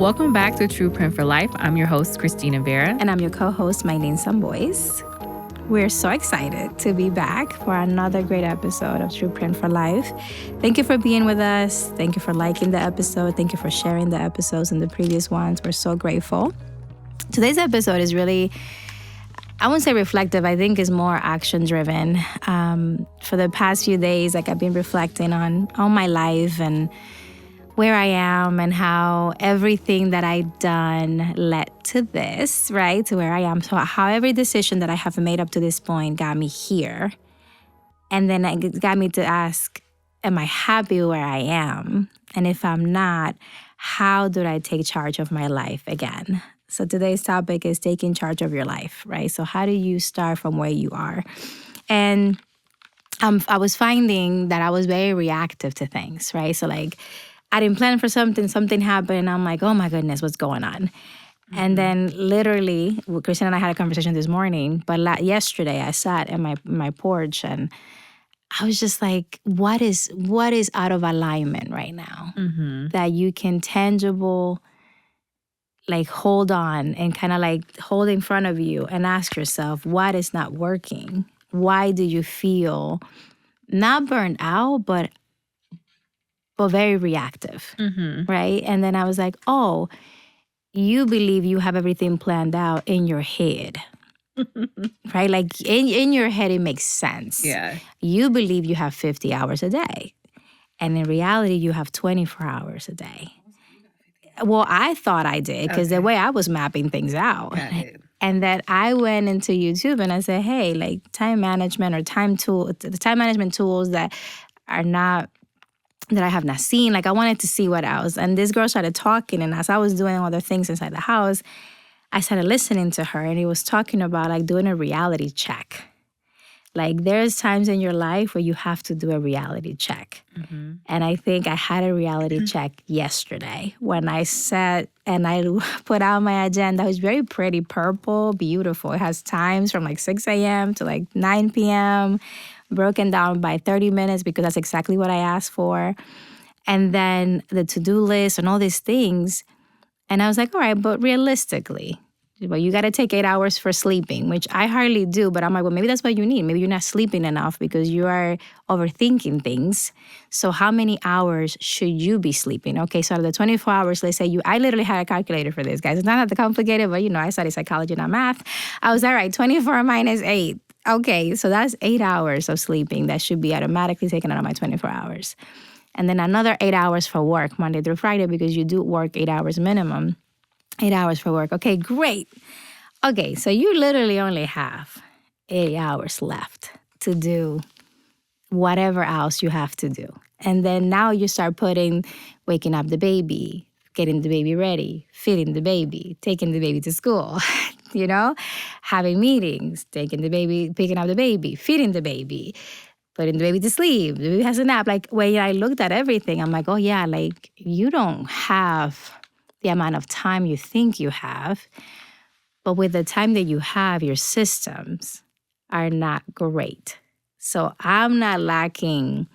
Welcome back to True Print for Life. I'm your host, Christina Vera. And I'm your co-host, Maylin, Sambois. We're so excited to be back for another great episode of True Print for Life. Thank you for being with us. Thank you for liking the episode. Thank you for sharing the episodes and the previous ones. We're so grateful. Today's episode is really, I wouldn't say reflective. I think is more action-driven. For the past few days, I've been reflecting on my life and where I am and how everything that I've done led to this, right? To where I am. So how every decision that I have made up to this point got me here. And then it got me to ask, am I happy where I am? And if I'm not, how do I take charge of my life again? So today's topic is taking charge of your life, right? So how do you start from where you are? And I was finding that I was very reactive to things, right? So I didn't plan for something happened, and I'm like, oh my goodness, what's going on? Mm-hmm. And then literally, Christina and I had a conversation this morning, but yesterday I sat in my porch and I was just like, what is out of alignment right now that you can tangible, hold on and kind of hold in front of you and ask yourself, what is not working? Why do you feel not burned out, but very reactive, right? And then I was like, oh, you believe you have everything planned out in your head, right? In your head, it makes sense. Yeah. You believe you have 50 hours a day. And in reality, you have 24 hours a day. Well, I thought I did because the way I was mapping things out. And then I went into YouTube and I said, hey, time management or time management tools that are not that I have not seen. I wanted to see what else. And this girl started talking, and as I was doing other things inside the house, I started listening to her, and he was talking about doing a reality check. There's times in your life where you have to do a reality check. And I think I had a reality check yesterday when I sat and I put out my agenda. It was very pretty, purple, beautiful. It has times from 6 a.m. to 9 p.m., broken down by 30 minutes because that's exactly what I asked for. And then the to-do list and all these things. And I was like, all right, but realistically, you got to take 8 hours for sleeping, which I hardly do. But I'm like, well, maybe that's what you need. Maybe you're not sleeping enough because you are overthinking things. So how many hours should you be sleeping? Okay, so out of the 24 hours, let's say I literally had a calculator for this, guys. It's not that complicated, but I studied psychology, not math. I was all right, 24 minus 8. Okay, so that's 8 hours of sleeping that should be automatically taken out of my 24 hours. And then another 8 hours for work, Monday through Friday, because you do work 8 hours minimum. 8 hours for work. Okay, great. Okay, so you literally only have 8 hours left to do whatever else you have to do. And then now you start waking up the baby, getting the baby ready, feeding the baby, taking the baby to school, having meetings, taking the baby, picking up the baby, feeding the baby, putting the baby to sleep. The baby has a nap. When I looked at everything, I'm like, oh yeah, you don't have the amount of time you think you have. But with the time that you have, your systems are not great. So I'm not lacking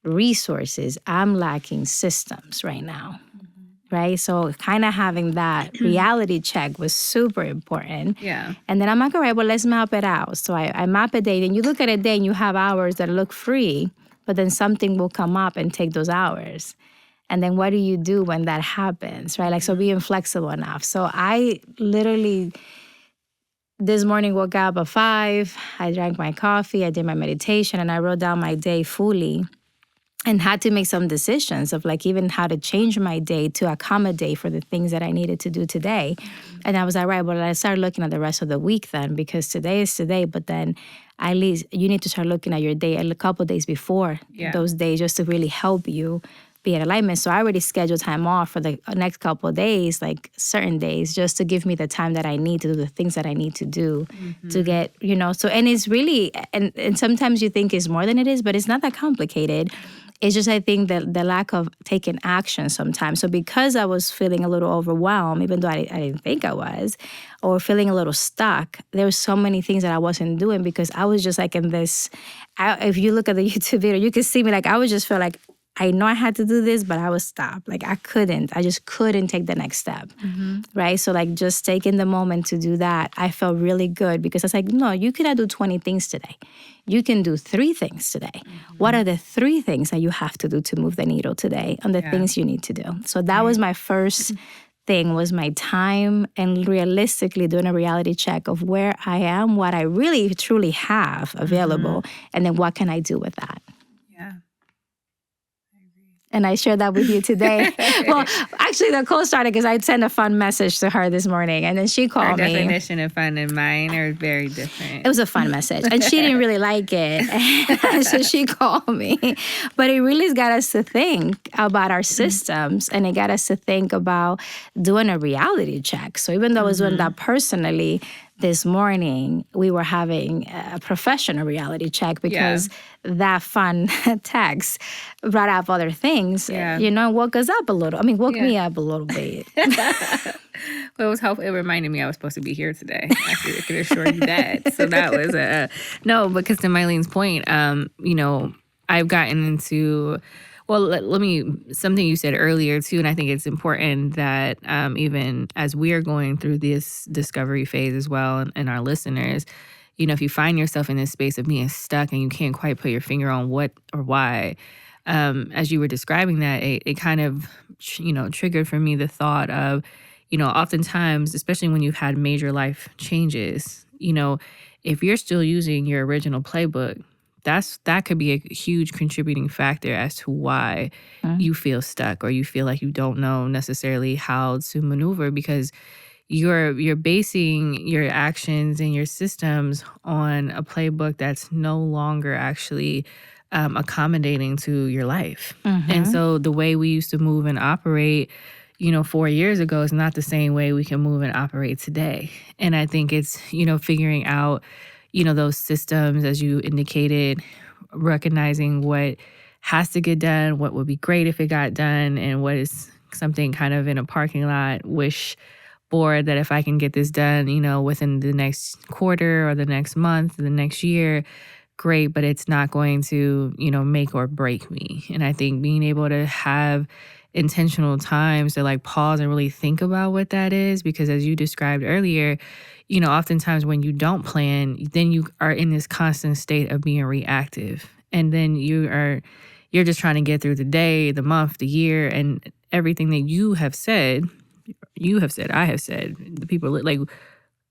resources. I'm lacking systems right now. Right? So kind of having that reality check was super important. Yeah. And then I'm like, all right, well, let's map it out. So I map a day. Then you look at a day and you have hours that look free, but then something will come up and take those hours. And then what do you do when that happens, right? So being flexible enough. So I literally this morning woke up at 5. I drank my coffee. I did my meditation, and I wrote down my day fully. And had to make some decisions of even how to change my day to accommodate for the things that I needed to do today. And I was like, right, well, I started looking at the rest of the week then, because today is today, but then at least you need to start looking at your day a couple of days before those days just to really help you be in alignment. So I already scheduled time off for the next couple of days, certain days, just to give me the time that I need to do the things that I need to do to get, so, and it's really, and sometimes you think it's more than it is, but it's not that complicated. It's just, I think, the lack of taking action sometimes. So because I was feeling a little overwhelmed, even though I didn't think I was, or feeling a little stuck, there were so many things that I wasn't doing because I was just in this, if you look at the YouTube video, you can see me I was just feel I know I had to do this, but I was stopped. Like I just couldn't take the next step. Right? So like just taking the moment to do that, I felt really good because I was like, no, you cannot do 20 things today. You can do 3 things today. What are the 3 things that you have to do to move the needle today on the things you need to do? So that was my first thing, was my time and realistically doing a reality check of where I am, what I really truly have available, and then what can I do with that? Yeah. And I shared that with you today. Well, actually, the co-started because I sent a fun message to her this morning, and then she called me. Her definition of fun and mine are very different. It was a fun message, and she didn't really like it, so she called me. But it really got us to think about our systems, and it got us to think about doing a reality check. So even though I was doing that personally, this morning we were having a professional reality check because that fun text brought up other things, woke us up a little. I mean, woke me up a little bit. Well, it was helpful. It reminded me I was supposed to be here today. I could assure you that. So that was no, because to Maylin's point, I've gotten into, well, let me, something you said earlier too, and I think it's important that even as we're going through this discovery phase as well, and our listeners, if you find yourself in this space of being stuck and you can't quite put your finger on what or why, as you were describing that, it kind of, triggered for me the thought of, oftentimes, especially when you've had major life changes, if you're still using your original playbook, that could be a huge contributing factor as to why you feel stuck or you feel like you don't know necessarily how to maneuver, because you're basing your actions and your systems on a playbook that's no longer actually accommodating to your life. And so the way we used to move and operate 4 years ago is not the same way we can move and operate today. And I think it's, figuring out, those systems, as you indicated, recognizing what has to get done, what would be great if it got done, and what is something kind of in a parking lot wish board that if I can get this done, within the next quarter or the next month, the next year, great, but it's not going to, make or break me. And I think being able to have intentional times to like pause and really think about what that is, because as you described earlier, oftentimes when you don't plan, then you are in this constant state of being reactive. And then you're just trying to get through the day, the month, the year, and everything that you have said, I have said, the people, like,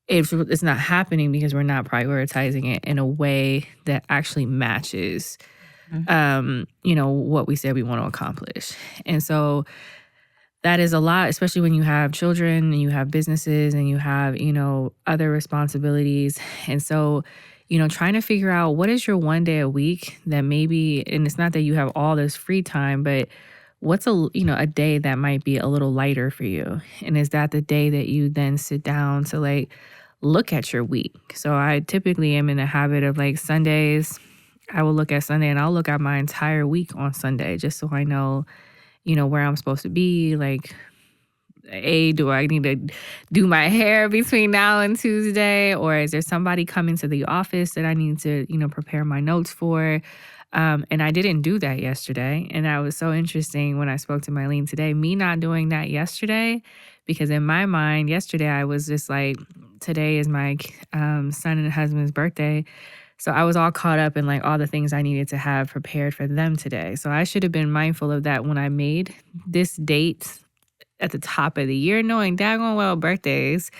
it's not happening because we're not prioritizing it in a way that actually matches what we said we want to accomplish. And so that is a lot, especially when you have children and you have businesses and you have, other responsibilities. And so, trying to figure out what is your one day a week that maybe, and it's not that you have all this free time, but what's a day that might be a little lighter for you? And is that the day that you then sit down to like look at your week? So I typically am in the habit of like Sundays, I will look at Sunday and I'll look at my entire week on Sunday just so I know, where I'm supposed to be. Like, do I need to do my hair between now and Tuesday? Or is there somebody coming to the office that I need to, prepare my notes for? And I didn't do that yesterday. And that was so interesting when I spoke to Maylin today, me not doing that yesterday, because in my mind, yesterday I was just like, today is my son and husband's birthday. So I was all caught up in like all the things I needed to have prepared for them today. So I should have been mindful of that when I made this date at the top of the year, knowing daggone well birthdays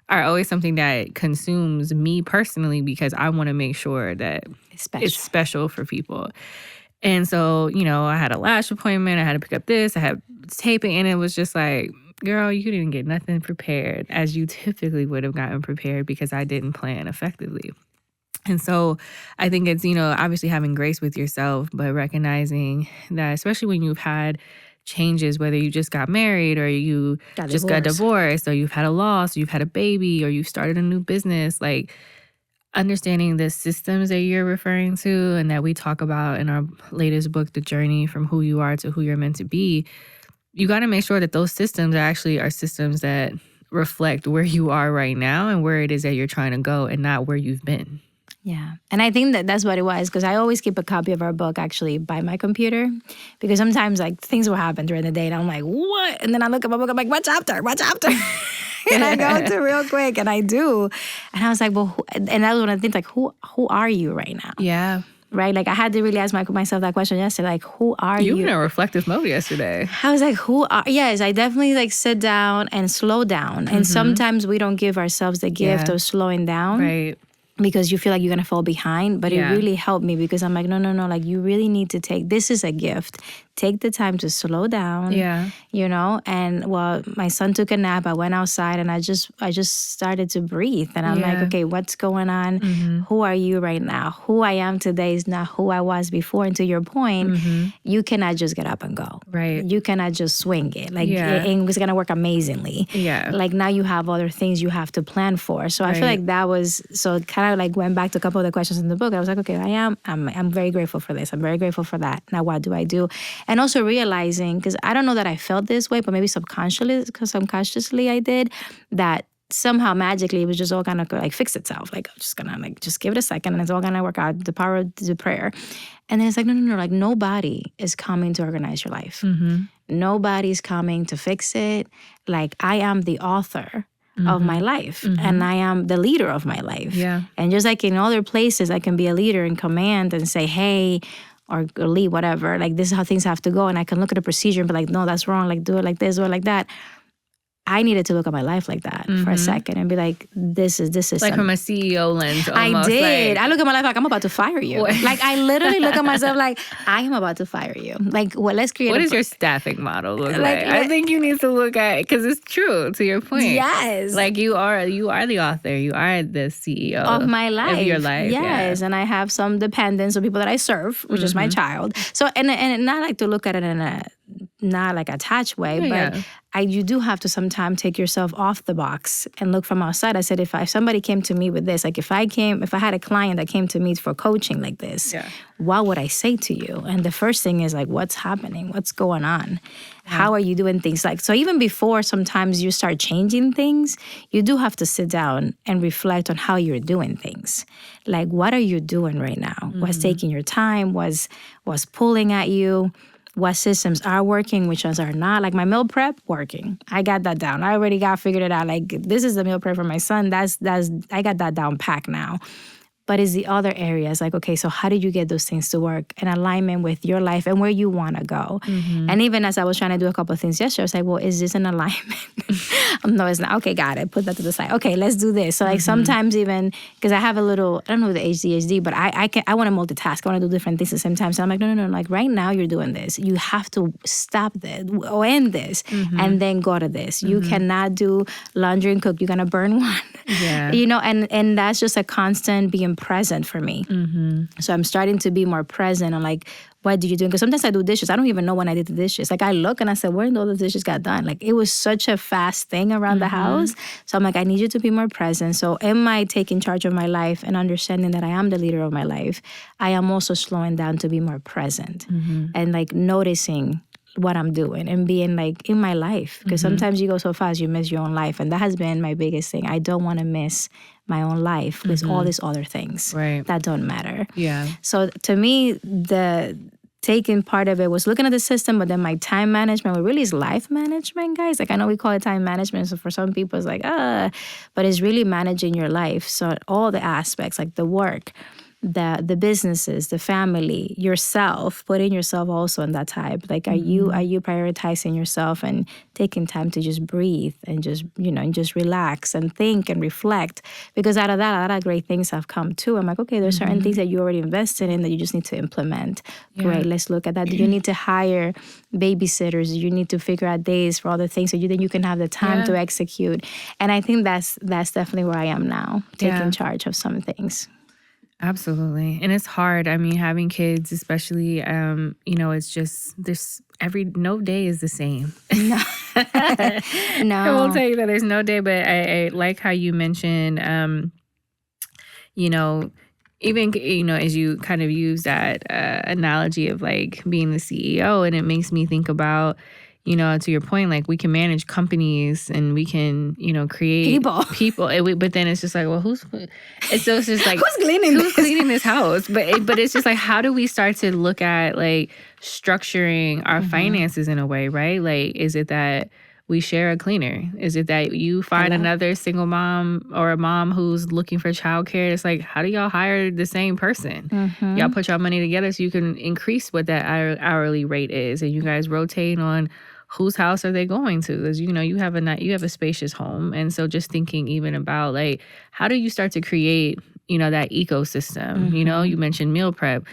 are always something that consumes me personally, because I want to make sure that it's special for people. And so, I had a lash appointment, I had to pick up this, I had taping, and it was just like, girl, you didn't get nothing prepared as you typically would have gotten prepared because I didn't plan effectively. And so I think it's, obviously having grace with yourself, but recognizing that, especially when you've had changes, whether you just got married or you got divorced, or you've had a loss, or you've had a baby, or you've started a new business, like understanding the systems that you're referring to and that we talk about in our latest book, The Journey from Who You Are to Who You're Meant to Be, you got to make sure that those systems actually are systems that reflect where you are right now and where it is that you're trying to go, and not where you've been. Yeah. And I think that that's what it was, because I always keep a copy of our book actually by my computer, because sometimes like things will happen during the day and I'm like, what? And then I look at my book, I'm like, what chapter? What chapter? And I go to real quick, and I do. And I was like, well, and that was one of the things, like, who are you right now? Yeah. Right? Like, I had to really ask myself that question yesterday, like, who are you? You were in a reflective mode yesterday. I was like, yes, I definitely like sit down and slow down. And sometimes we don't give ourselves the gift of slowing down. Right. Because you feel like you're going to fall behind. But it really helped me, because I'm like, no. Like, you really need to this is a gift. Take the time to slow down. Yeah. You know? And well, my son took a nap. I went outside and I just started to breathe. And I'm like, okay, what's going on? Who are you right now? Who I am today is not who I was before. And to your point, you cannot just get up and go. Right. You cannot just swing it. Like, it was going to work amazingly. Yeah. Like, now you have other things you have to plan for. So I feel like that was, so kind of like went back to a couple of the questions in the book. I was like, okay, I'm very grateful for this. I'm very grateful for that. Now what do I do? And also realizing, because I don't know that I felt this way, but maybe subconsciously I did, that somehow magically it was just all gonna like fix itself. Like, I'm just gonna like just give it a second and it's all gonna work out. The power of the prayer. And then it's like, no. Like, nobody is coming to organize your life. Nobody's coming to fix it. Like, I am the author of my life, and I am the leader of my life. Yeah. And just like in other places, I can be a leader and command and say, hey, or lead, whatever. Like, this is how things have to go. And I can look at a procedure and be like, no, that's wrong. Like, do it like this or like that. I needed to look at my life like that for a second and be like, this is like from a CEO lens almost. I did. Like, I look at my life like, I'm about to fire you. Like, I literally look at myself like, I am about to fire you. Like, well, let's create what does your staffing model look like? I think you need to look at, because it's true, to your point. Yes. Like, you are the author. You are the CEO of my life. Of your life. Yes. And I have some dependents, or people that I serve, which is my child. So, and not like to look at it in a not like attached way, but you do have to sometimes take yourself off the box and look from outside. I said, if somebody came to me with this, like if I had a client that came to me for coaching like this, what would I say to you? And the first thing is like, what's happening? What's going on? How are you doing things? Like, so even before sometimes you start changing things, you do have to sit down and reflect on how you're doing things. Like, what are you doing right now? What's taking your time? What's pulling at you? What systems are working, which ones are not. Like, my meal prep working. I got that down. I already figured it out. Like, this is the meal prep for my son. I got that down packed now. But it's the other areas, like, okay, so how do you get those things to work in alignment with your life and where you want to go? And even as I was trying to do a couple of things yesterday, I was like, well, is this in alignment? No, it's not. Okay, got it. Put that to the side. Okay, let's do this. So like sometimes even, because I have a little, I don't know the ADHD, but I want to multitask. I want to do different things at the same time. So I'm like, no. Like, right now you're doing this. You have to stop this or end this and then go to this. You cannot do laundry and cook. You're going to burn one. Yeah. You know, and that's just a constant being present for me. So I'm starting to be more present on like, what do you do? Because sometimes I do dishes. I don't even know when I did the dishes. Like, I look and I said, where did all the dishes got done? Like, it was such a fast thing around the house. So I'm like, I need you to be more present. So am I taking charge of my life and understanding that I am the leader of my life? I am also slowing down to be more present and like noticing what I'm doing and being like in my life. Because sometimes you go so fast, you miss your own life. And that has been my biggest thing. I don't want to miss my own life with all these other things that don't matter. Yeah. So to me, the taking part of it was looking at the system, but then my time management, what really is life management, guys. Like, I know we call it time management. So for some people it's like, but it's really managing your life. So all the aspects, like the work, the businesses, the family, yourself, putting yourself also in that type. Like, are you prioritizing yourself and taking time to just breathe and just, and just relax and think and reflect? Because out of that, a lot of great things have come too. I'm like, okay, there's certain things that you already invested in that you just need to implement. Great, let's look at that. Do you need to hire babysitters? Do you need to figure out days for other things so then you can have the time to execute? And I think that's definitely where I am now, taking charge of some things. Absolutely. And it's hard. I mean, having kids, especially, it's just, no day is the same. No. I will tell you that there's no day, but I like how you mentioned, even, as you kind of use that analogy of like being the CEO, and it makes me think about, you know, to your point, like we can manage companies and we can, you know, create people. But then it's just like, well, it's just like, who's cleaning this house? But it's just like, how do we start to look at like structuring our finances in a way, right? Like, is it that we share a cleaner? Is it that you find another single mom or a mom who's looking for childcare? It's like, how do y'all hire the same person? Y'all put y'all money together so you can increase what that hourly rate is, and you guys rotate on whose house are they going to? Because, you know, you have a spacious home. And so just thinking even about like, how do you start to create, you know, that ecosystem? You know, you mentioned meal prep.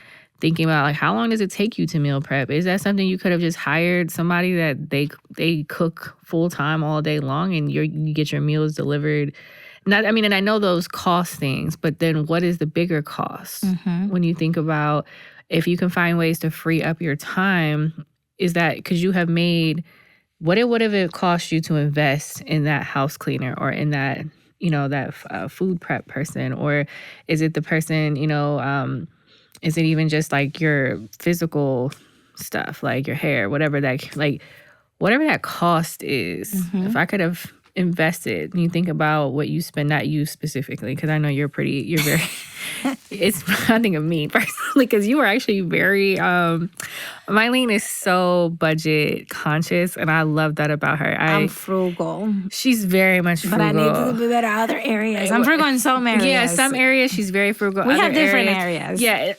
Thinking about like, how long does it take you to meal prep? Is that something you could have just hired somebody that they cook full time all day long and you get your meals delivered? And I know those cost things, but then what is the bigger cost when you think about if you can find ways to free up your time? Is that because you have made what it would have cost you to invest in that house cleaner or in that, you know, that food prep person? Or is it the person, you know, is it even just like your physical stuff, like your hair, whatever that cost is? If I could have invested, and you think about what you spend, not you specifically, because I know you're very, I think of me personally, because you were actually very, Maylin is so budget conscious, and I love that about her. I'm frugal. She's very much frugal. But I need to be better in other areas. I'm frugal in some areas. Yeah, some areas she's very frugal. We have different areas. Yeah.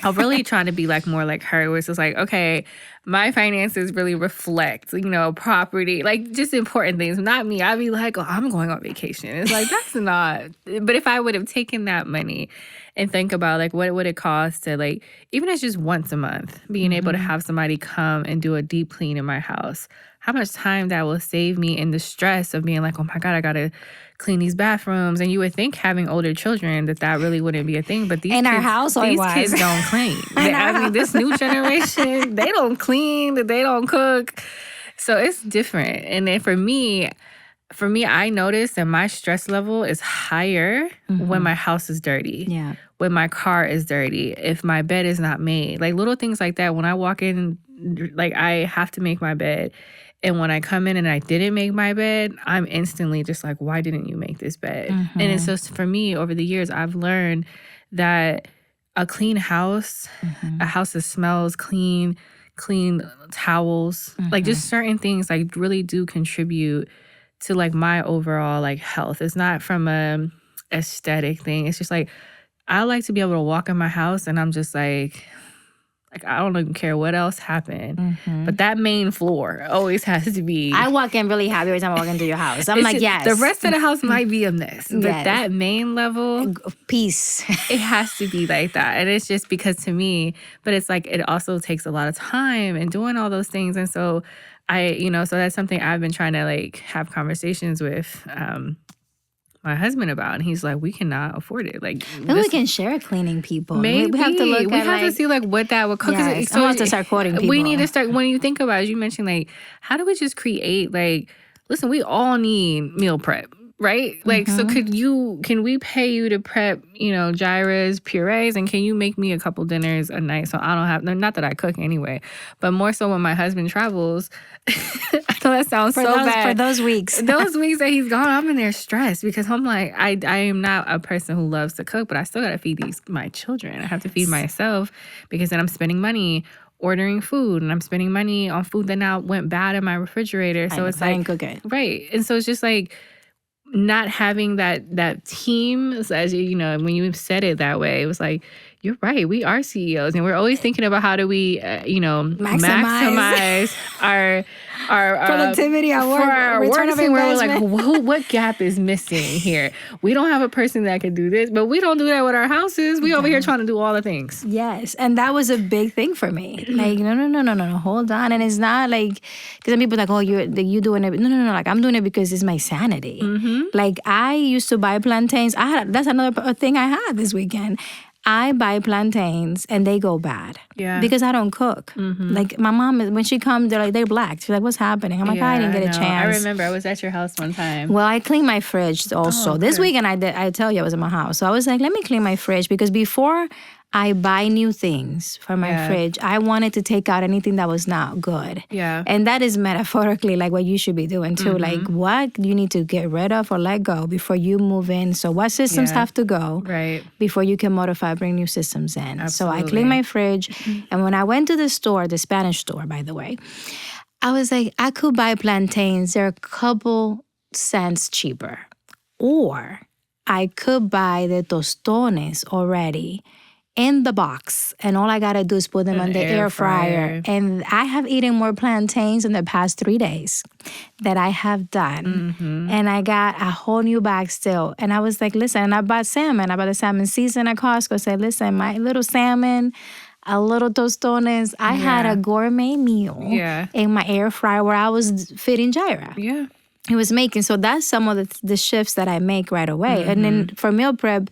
I'm really trying to be like more like her, where it's just like, okay, my finances really reflect, you know, property, like just important things. Not me. I'd be like, oh, I'm going on vacation. It's like, that's not. But if I would have taken that money and think about like what would it cost to like, even as just once a month, being able to have somebody come and do a deep clean in my house, how much time that will save me in the stress of being like, oh my God, I got to clean these bathrooms. And you would think having older children that really wouldn't be a thing. But these kids don't clean. This new generation, they don't clean, they don't cook. So it's different. And then for me, I notice that my stress level is higher when my house is dirty. Yeah. When my car is dirty. If my bed is not made. Like little things like that. When I walk in, like I have to make my bed. And when I come in and I didn't make my bed, I'm instantly just like, why didn't you make this bed? And it's just, for me, over the years, I've learned that a clean house, a house that smells clean towels, like just certain things like really do contribute to like my overall like health. It's not from a aesthetic thing. It's just like, I like to be able to walk in my house and I'm just like I don't even care what else happened. But that main floor always has to be. I walk in really happy every time I walk into your house. I'm like, yes. The rest of the house might be a mess. But that main level. Peace. It has to be like that. And it's just because to me, but it's like it also takes a lot of time and doing all those things. And so so that's something I've been trying to like have conversations with my husband about, and he's like, we cannot afford it. Like, maybe we can share cleaning people. Maybe we have to look. We have to see like what that would cook. Yes, so I have to start quoting people. We need to start. When you think about it, you mentioned like, how do we just create like? Listen, we all need meal prep, right? Like, so can we pay you to prep, gyros, purees, and can you make me a couple dinners a night so I don't have, not that I cook anyway, but more so when my husband travels. I know that sounds bad. For those weeks. Those weeks that he's gone, I'm in there stressed because I'm like, I am not a person who loves to cook, but I still got to feed my children. I have to feed myself because then I'm spending money ordering food and I'm spending money on food that now went bad in my refrigerator. So it's like, cooking. Right. And so it's just like, not having that team, as when you said it that way, it was like, you're right. We are CEOs, and we're always thinking about how do we, maximize our productivity, our return of investment. We're like, what gap is missing here? We don't have a person that can do this, but we don't do that with our houses. We over here trying to do all the things. Yes, and that was a big thing for me. Like, no, hold on. And it's not like, because some people are like, oh, you doing it. No. Like, I'm doing it because it's my sanity. Like, I used to buy plantains. That's another thing I had this weekend. I buy plantains and they go bad. Yeah. Because I don't cook. Like my mom, when she comes, they're black. She's like, what's happening? I'm like, I didn't get a chance. I remember I was at your house one time. Well, I cleaned my fridge also. This weekend I tell you I was in my house. So I was like, let me clean my fridge because before I buy new things for my fridge. I wanted to take out anything that was not good. Yeah. And that is metaphorically like what you should be doing too. Like what you need to get rid of or let go before you move in. So what systems have to go before you can modify, bring new systems in. Absolutely. So I clean my fridge. And when I went to the store, the Spanish store, by the way, I was like, I could buy plantains. They're a couple cents cheaper. Or I could buy the tostones already in the box, and all I gotta do is put them on the air fryer. And I have eaten more plantains in the past 3 days that I have done. And I got a whole new bag still. And I was like, listen, and I bought salmon. I bought the salmon season at Costco. I said, listen, my little salmon, a little tostones. I had a gourmet meal in my air fryer where I was feeding Jaira. Yeah. It was making. So that's some of the shifts that I make right away. And then for meal prep,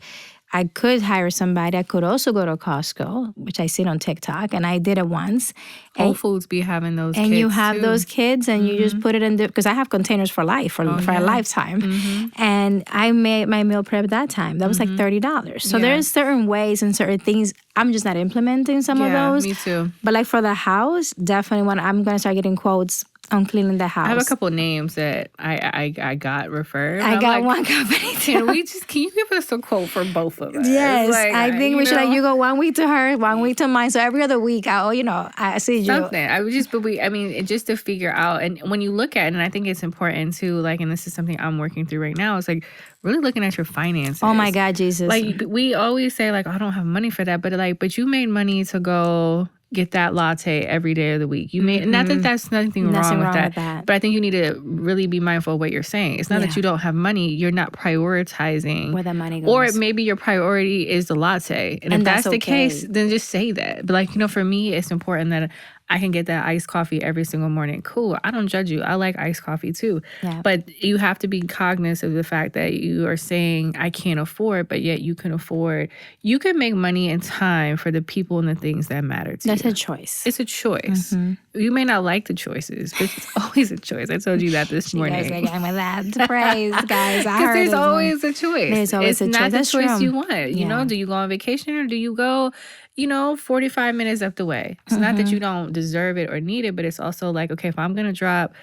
I could hire somebody. I could also go to Costco, which I seen on TikTok, and I did it once. Whole Foods be having those kids, and you have too. Those kids, and you just put it in because I have containers for life, for a lifetime. And I made my meal prep that time. That was like $30. So there's certain ways and certain things. I'm just not implementing some of those. Me too. But like for the house, definitely when I'm going to start getting quotes on cleaning the house. I have a couple names that I got referred. I got one company too. Can you give us a quote for both of us? Yes, I think we should. You go 1 week to her, 1 week to mine. So every other week, I see you. Something. Just to figure out. And when you look at it, and I think it's important too, like, and this is something I'm working through right now, it's like really looking at your finances. Oh my God, Jesus. Like we always say like, I don't have money for that. But you made money to go get that latte every day of the week. You made not that that's nothing wrong with that. But I think you need to really be mindful of what you're saying. It's not that you don't have money. You're not prioritizing where the money goes. Or maybe your priority is the latte. And if that's the case, then just say that. But like, for me, it's important that I can get that iced coffee every single morning. Cool. I don't judge you. I like iced coffee too. Yeah. But you have to be cognizant of the fact that you are saying I can't afford, but yet you can afford. You can make money and time for the people and the things that matter to you. That's a choice. It's a choice. You may not like the choices, but it's always a choice. I told you that this morning. You guys are getting with that praise, guys. Because there's always a choice. There's always a choice. It's not the That's choice true. you want. You know, do you go on vacation or do you go 45 minutes up the way? It's not that you don't deserve it or need it, but it's also like, okay, if I'm going to drop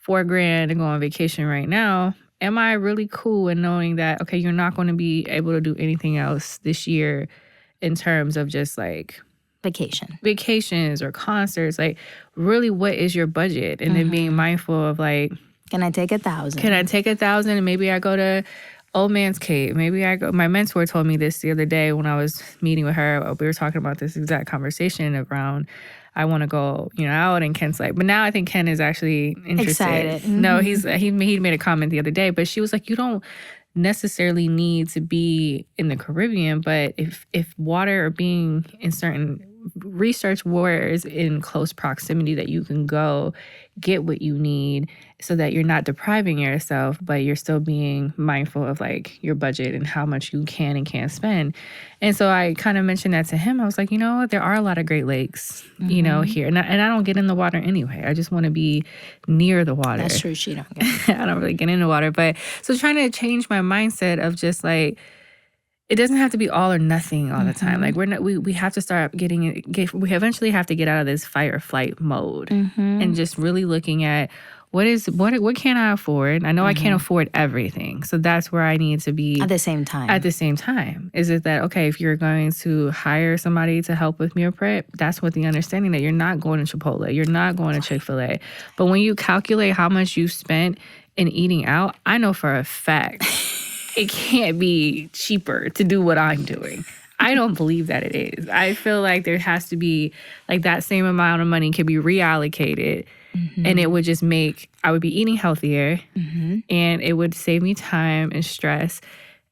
$4,000 and go on vacation right now, am I really cool in knowing that, okay, you're not going to be able to do anything else this year in terms of just like vacations or concerts? Like, really, what is your budget? And then being mindful of like, can I take 1,000? Can I take 1,000 and maybe I go to Old Man's Cave? Maybe I go. My mentor told me this the other day when I was meeting with her. We were talking about this exact conversation around I want to go, out. And Ken's like, but now I think Ken is actually interested. Excited. No, he made a comment the other day, but she was like, you don't necessarily need to be in the Caribbean, but if water or being in certain research wars in close proximity that you can go get what you need so that you're not depriving yourself, but you're still being mindful of like your budget and how much you can and can't spend. And so I kind of mentioned that to him. I was like, there are a lot of Great Lakes, here. And I don't get in the water anyway. I just want to be near the water. That's true. She don't get I don't really get in the water. But so trying to change my mindset of just like, it doesn't have to be all or nothing all the time. Like we have to start we eventually have to get out of this fight or flight mode and just really looking at what can I afford? I know I can't afford everything. So that's where I need to be at the same time. Is it that, okay, if you're going to hire somebody to help with meal prep, that's what the understanding that you're not going to Chipotle, you're not going to Chick-fil-A. But when you calculate how much you spent in eating out, I know for a fact it can't be cheaper to do what I'm doing. I don't believe that it is. I feel like there has to be like that same amount of money can be reallocated and it would just I would be eating healthier and it would save me time and stress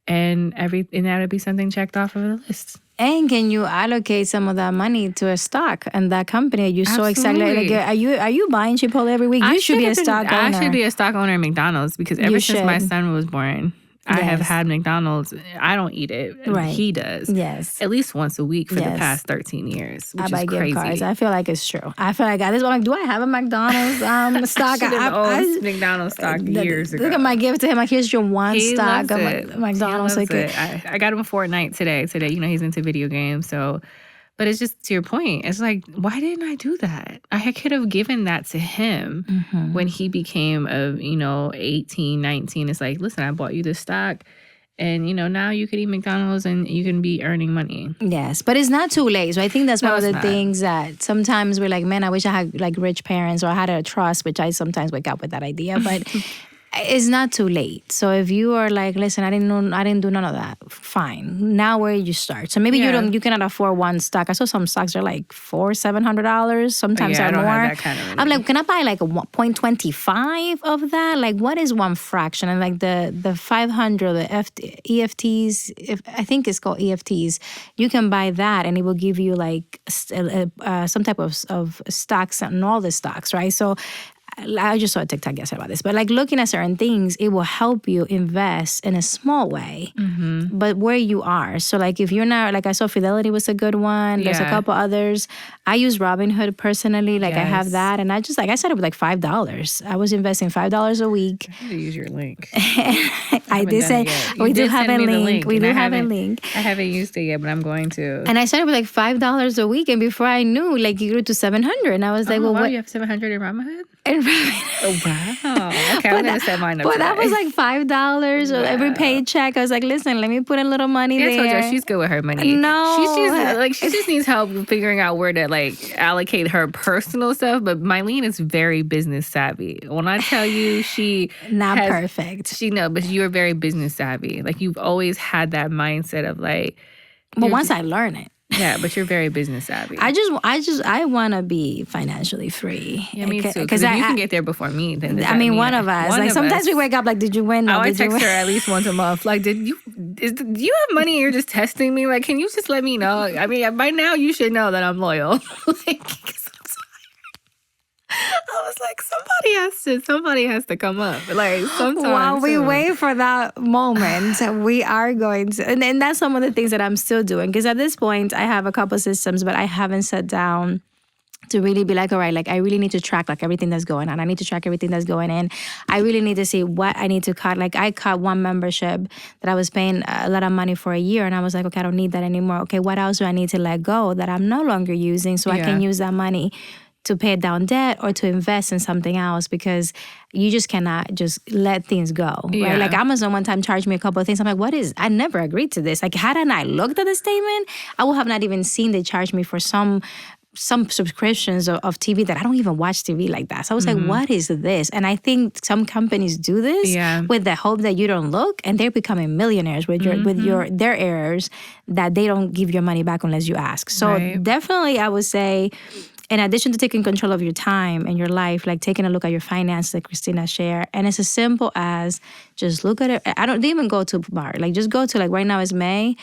and that would be something checked off of the list. And can you allocate some of that money to a stock and that company? You're so excited. Like, are you buying Chipotle every week? You should be a stock owner. I should be a stock owner at McDonald's because ever since my son was born, I have had McDonald's. I don't eat it. Right. He does. Yes. At least once a week for the past 13 years, which I buy is crazy. gift cards. I feel like it's true. I feel like at this point, do I have a McDonald's stock? I owned McDonald's stock years ago. Look at my gift to him. Like, here's your one stock of McDonald's. He loves it. I got him a Fortnite today. You know, he's into video games, so... But it's just to your point. It's like, why didn't I do that? I could have given that to him when he became 18, 19. It's like, listen, I bought you this stock. And, now you could eat McDonald's and you can be earning money. Yes, but it's not too late. So I think that's one of the things that sometimes we're like, man, I wish I had like rich parents or I had a trust, which I sometimes wake up with that idea. But it's not too late. So if you are like, listen, I didn't do none of that. Fine. Now where you start? So maybe you cannot afford one stock. I saw some stocks are like $700. Sometimes they're more. Have that kind of money. I'm like, can I buy like 0.25 of that? Like, what is one fraction? And like the 500, the EFTs, I think it's called EFTs. You can buy that, and it will give you like some type of stocks and all the stocks, right? So. I just saw a TikTok yesterday about this, but like looking at certain things, it will help you invest in a small way, but where you are. So like if you're not, like I saw Fidelity was a good one. There's a couple others. I use Robinhood personally. Like I have that, and I started with like $5. I was investing $5 a week. I need to use your link. I did say we do have a link. We do have a link. I haven't used it yet, but I'm going to. And I started with like $5 a week, and before I knew, like it grew to $700, and I was like, well, what? You have $700 in Robinhood? Oh, wow. Okay, I'm going to set mine up But today. that was like $5 every paycheck. I was like, listen, let me put a little money there. I told you, she's good with her money. No. She just needs help figuring out where to like allocate her personal stuff. But Maylin is very business savvy. When I tell you perfect. But you're very business savvy. Like you've always had that mindset of like. But once I learn it. Yeah, but you're very business savvy. I want to be financially free. Yeah, me too. Because if you can get there before me, then one of us. Sometimes we wake up like, did you win? I text her at least once a month. Like, do you have money and you're just testing me? Like, can you just let me know? I mean, by now you should know that I'm loyal. I was like, somebody has to come up. Like sometimes. While we wait for that moment, we are going to, and that's some of the things that I'm still doing. Because at this point, I have a couple systems, but I haven't sat down to really be like, all right, like I really need to track like everything that's going on. I need to track everything that's going in. I really need to see what I need to cut. Like I cut one membership that I was paying a lot of money for a year, and I was like, okay, I don't need that anymore. Okay, what else do I need to let go that I'm no longer using so I can use that money to pay down debt or to invest in something else, because you just cannot just let things go, right? Like Amazon one time charged me a couple of things. I'm like, I never agreed to this. Like, hadn't I looked at the statement, I would have not even seen they charged me for some subscriptions of TV that I don't even watch TV like that. So I was like, what is this? And I think some companies do this with the hope that you don't look, and they're becoming millionaires with their errors that they don't give your money back unless you ask. So definitely I would say, in addition to taking control of your time and your life, like taking a look at your finances that Christina shared. And it's as simple as just look at it. I don't even go to bar. Like just go to, like right now is May.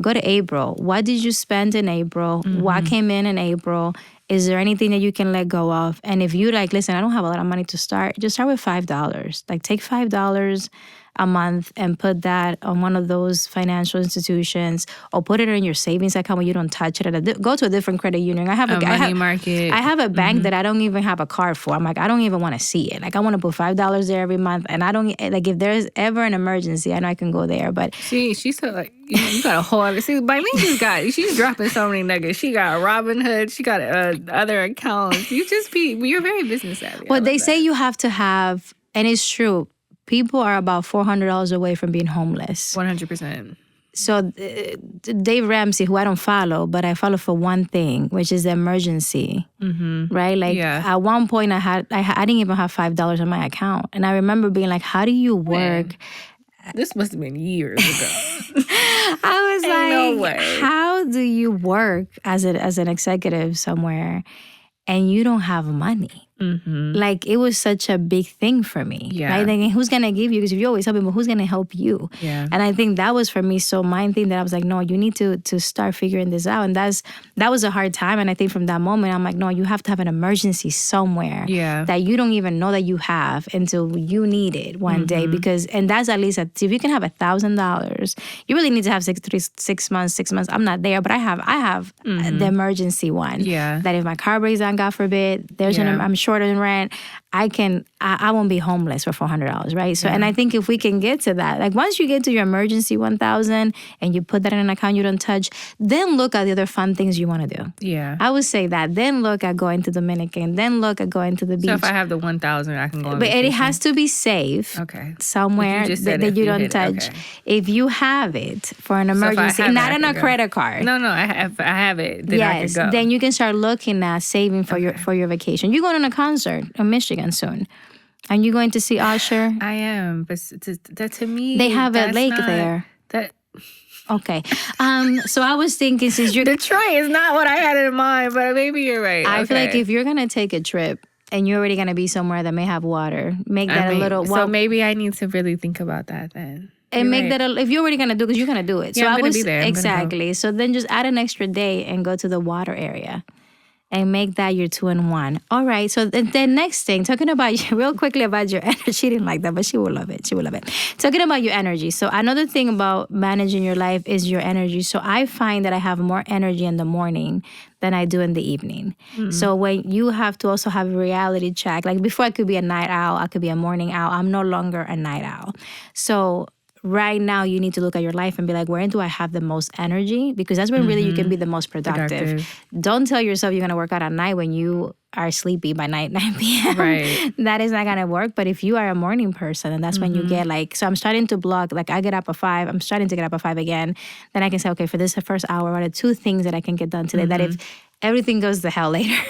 Go to April. What did you spend in April? What came in April? Is there anything that you can let go of? And if you like, listen, I don't have a lot of money to start, just start with $5. Like take $5 a month and put that on one of those financial institutions, or put it in your savings account where you don't touch it. Go to a different credit union. I have a money market. I have a bank that I don't even have a card for. I'm like, I don't even want to see it. Like I want to put $5 there every month, and I don't like if there's ever an emergency, I know I can go there. But she's so like you got a whole other. See, by me, she's dropping so many nuggets. She got Robinhood. She got other accounts. You're very business savvy. Well, they say you have to have, and it's true. People are about $400 away from being homeless. 100%. So Dave Ramsey, who I don't follow, but I follow for one thing, which is the emergency, right? Like at one point I didn't even have $5 on my account. And I remember being like, how do you work? Man, this must have been years ago. I was no like, way. How do you work as an executive somewhere and you don't have money? Like, it was such a big thing for me. Yeah. Right? Like, who's going to give you? Because you always help me, but who's going to help you? Yeah. And I think that was for me so my thing that I was like, no, you need to start figuring this out. And that was a hard time. And I think from that moment, I'm like, no, you have to have an emergency somewhere that you don't even know that you have until you need it one day. Because, and that's at least, if you can have $1,000, you really need to have 6 months. I'm not there, but I have the emergency one. Yeah. That if my car breaks down, God forbid, I'm short on rent, I won't be homeless for $400, right? So, and I think if we can get to that, like once you get to your emergency 1,000 and you put that in an account you don't touch, then look at the other fun things you want to do. Yeah. I would say that. Then look at going to Dominican. Then look at going to the beach. So if I have the 1,000, I can go on But vacation. it has to be safe. Okay. Somewhere that you don't touch. Okay. If you have it for an emergency, not on a credit card. No, I have it. Then I can go. Then you can start looking at saving for your vacation. You're going on a concert in Michigan soon. Are you going to see Usher? I am, but that to me, they have a lake there. Okay. So I was thinking, since you're Detroit is not what I had in mind, but maybe you're right. I feel like if you're gonna take a trip and you're already gonna be somewhere that may have water, make that a little. So maybe I need to really think about that then. And make that if you're already gonna do it, because you're gonna do it. Yeah, so I'm gonna be there. Exactly. So then just add an extra day and go to the water area. And make that your 2-in-1. All right. So the next thing, talking about real quickly about your energy. She didn't like that, but she will love it. She will love it. Talking about your energy. So another thing about managing your life is your energy. So I find that I have more energy in the morning than I do in the evening. So when you have to also have a reality check, like before I could be a night owl, I could be a morning owl. I'm no longer a night owl. So right now you need to look at your life and be like, where do I have the most energy? Because that's when really you can be the most productive. Don't tell yourself you're going to work out at night when you are sleepy by 9 p.m. Right. That is not going to work. But if you are a morning person, and that's when you get so I'm starting to block, like I get up at 5, I'm starting to get up at 5 again. Then I can say, okay, for this first hour, what are 2 things that I can get done today? That if everything goes to hell later,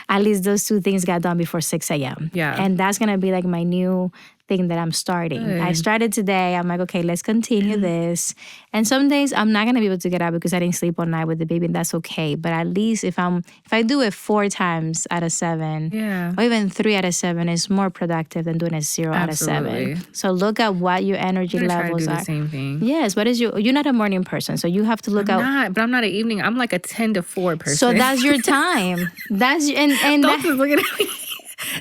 at least those 2 things got done before 6 a.m. Yeah. And that's going to be like my new thing that I'm starting. I started today. I'm like, okay, let's continue this. And some days I'm not gonna be able to get out because I didn't sleep all night with the baby, and that's okay. But at least if I do it 4 times out of 7, or even 3 out of 7, it's more productive than doing it 0 out of 7. So look at what your energy levels try to do are. The same thing. Yes. What is you're not a morning person, so you have to look out. But I'm not an evening. I'm like a 10 to 4 person. So that's your time. That's and Don't just look at me.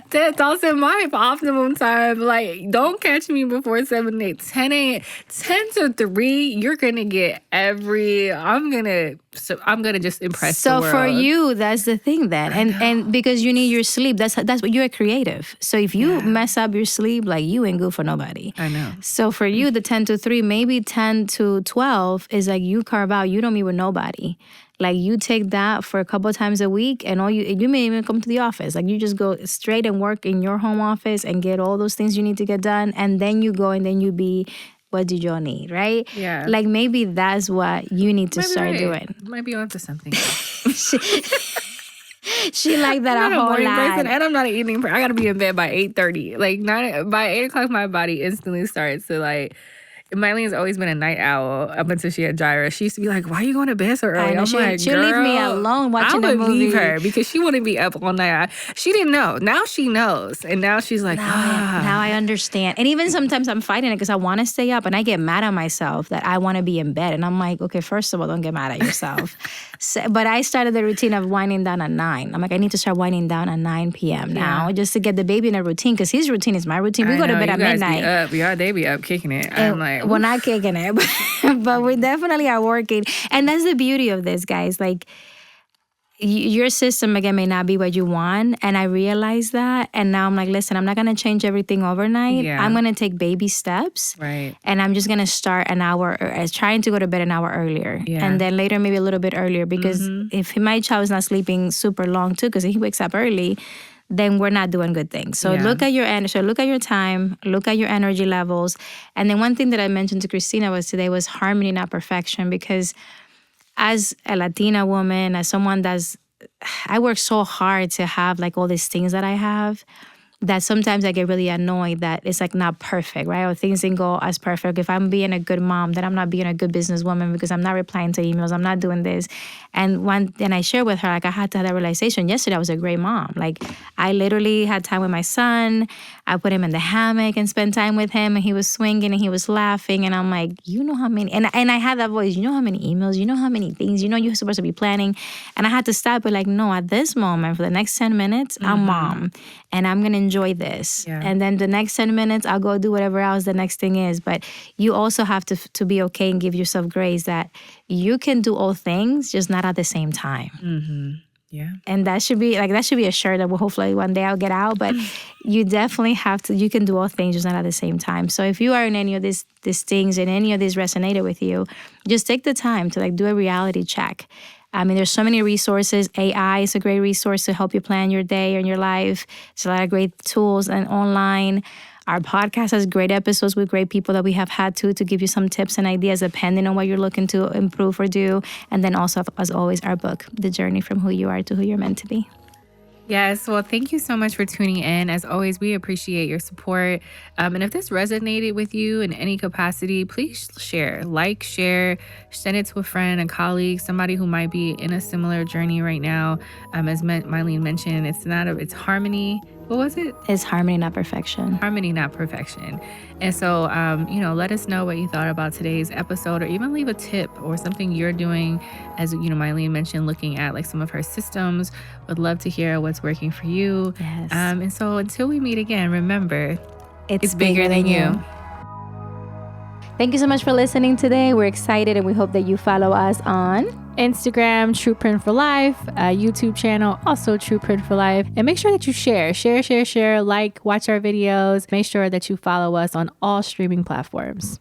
That's also my optimum time. Like, don't catch me before 7, 8, 10 a.m. 10 to 3, you're gonna get I'm gonna just impress the world. So for you, that's the thing then. And because you need your sleep, that's what you're creative. So if you mess up your sleep, like you ain't good for nobody. I know. So for you, the 10 to 3, maybe 10 to 12 is like you carve out, you don't meet with nobody. Like you take that for a couple of times a week, and you may even come to the office. Like you just go straight and work in your home office and get all those things you need to get done, and then you go and then you be, what did y'all need, right? Yeah. Like maybe that's what you need to start doing. Might be onto something. She like that I'm a not whole morning lot. person, and I'm not an evening person. I gotta be in bed by 8:30. Like by 8 o'clock, my body instantly starts to like. Myleen's always been a night owl up until she had Gyra. She used to be like, "Why are you going to bed so early?" I'm like, she'll leave me alone watching I the would movie. leave her because she wouldn't be up all night. She didn't know. Now she knows, and now she's like, Now I understand. And even sometimes I'm fighting it because I want to stay up, and I get mad at myself that I want to be in bed. And I'm like, okay, first of all, don't get mad at yourself. But I started the routine of winding down at 9. I'm like, I need to start winding down at 9 p.m. now just to get the baby in a routine, because his routine is my routine. We go to bed at midnight. They be up kicking it. I'm like, we're not kicking it, but we definitely are working. And that's the beauty of this, guys. Like, your system, again, may not be what you want. And I realized that. And now I'm like, listen, I'm not going to change everything overnight. Yeah. I'm going to take baby steps. Right. And I'm just going to start an hour, trying to go to bed an hour earlier. Yeah. And then later, maybe a little bit earlier. Because if my child is not sleeping super long, too, because he wakes up early, then we're not doing good things. So look at your energy, so look at your time, look at your energy levels. And then one thing that I mentioned to Christina was harmony, not perfection. Because as a Latina woman, as someone I work so hard to have like all these things that I have. that sometimes I get really annoyed that it's like not perfect, right? Or things didn't go as perfect. If I'm being a good mom, then I'm not being a good businesswoman because I'm not replying to emails. I'm not doing this. And then I share with her, like I had to have that realization. Yesterday I was a great mom. Like I literally had time with my son. I put him in the hammock and spent time with him, and he was swinging and he was laughing. And I'm like, you know how many, and I had that voice, you know how many emails, you know how many things, you know you're supposed to be planning. And I had to stop, but like, no, at this moment, for the next 10 minutes, I'm mom and I'm going to enjoy this. Yeah. And then the next 10 minutes, I'll go do whatever else the next thing is. But you also have to be okay and give yourself grace that you can do all things, just not at the same time. Yeah. And that should be a shirt that will hopefully one day I'll get out. But you definitely have to, you can do all things, just not at the same time. So if you are in any of these things and any of these resonated with you, just take the time to like do a reality check. I mean, there's so many resources. AI is a great resource to help you plan your day and your life. There's a lot of great tools and online. Our podcast has great episodes with great people that we have had to give you some tips and ideas depending on what you're looking to improve or do. And then also, as always, our book, The Journey from Who You Are to Who You're Meant to Be. Yes. Well, thank you so much for tuning in. As always, we appreciate your support. And if this resonated with you in any capacity, please share, send it to a friend, a colleague, somebody who might be in a similar journey right now. As Maylin mentioned, it's harmony. What was it? It's harmony, not perfection. Harmony, not perfection. And so, let us know what you thought about today's episode, or even leave a tip or something you're doing. As Maylin mentioned, looking at like some of her systems. Would love to hear what's working for you. Yes. And so until we meet again, remember, it's bigger than you. Thank you so much for listening today. We're excited and we hope that you follow us on Instagram, True Print for Life, YouTube channel, also True Print for Life. And make sure that you share, like, watch our videos. Make sure that you follow us on all streaming platforms.